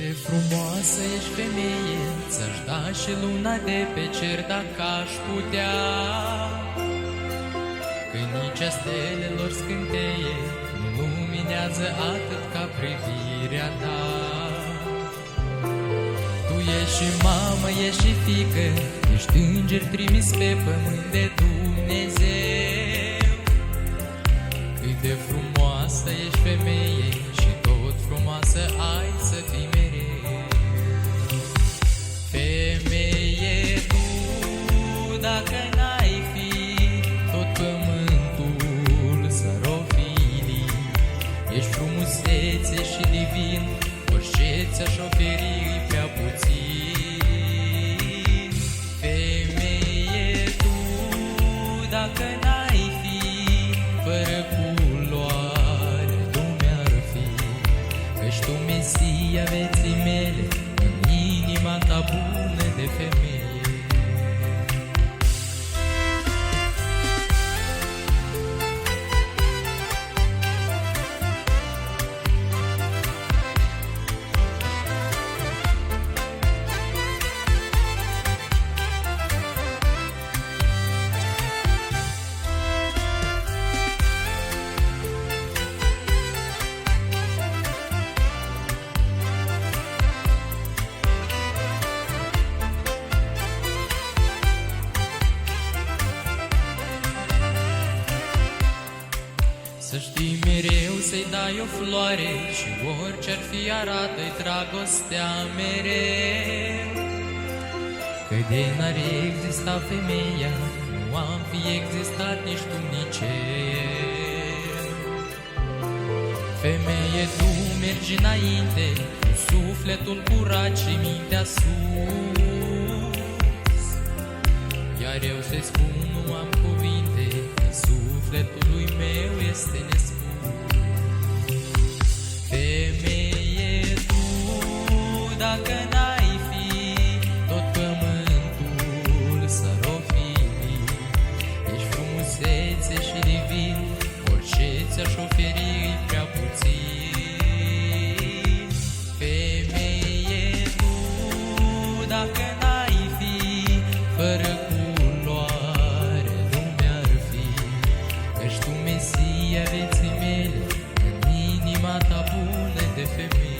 de frumoasă ești, femeie, ți-aș da și luna de pe cer dacă aș putea. Când nici a stelelor scânteie nu luminează atât ca privirea ta. Tu ești și mamă, ești și fiică, ești înger trimis pe pământ de Dumnezeu. Cât de frumoasă ești, femeie, și tot frumoasă ai să fii mereu. Femeie, tu, dacă n-ai fi, tot pământul s-ar ofili. Ești frumusețe și divin, orice ți-aș oferi îi prea puțin. Femeie, tu, dacă n-ai fi, fără culoare lumea-ar fi. Căci tu, Mesia vieții mele, în inima ta bună de femeie. Să știi mereu să-i dai o floare și orice-ar fi arată-i dragostea mereu. Că de n-ar exista femeia, nu am fi existat nici tu, nici eu. Femeie, tu mergi înainte, cu sufletul curat și mintea sus. Iar eu să-i spun, nu am cuvinte, sufletul lui meu este nespus. Femeie, tu, dacă n-ai fi, tot pământul s-ar ofili. Ești frumusețe și divin, orice ți-aș oferi îi prea puțin. Femeie, tu, dacă n-ai fi, fără culoare lumea-ar fi. Căci tu, Mesia vieții mele, în inima ta bună de femeie.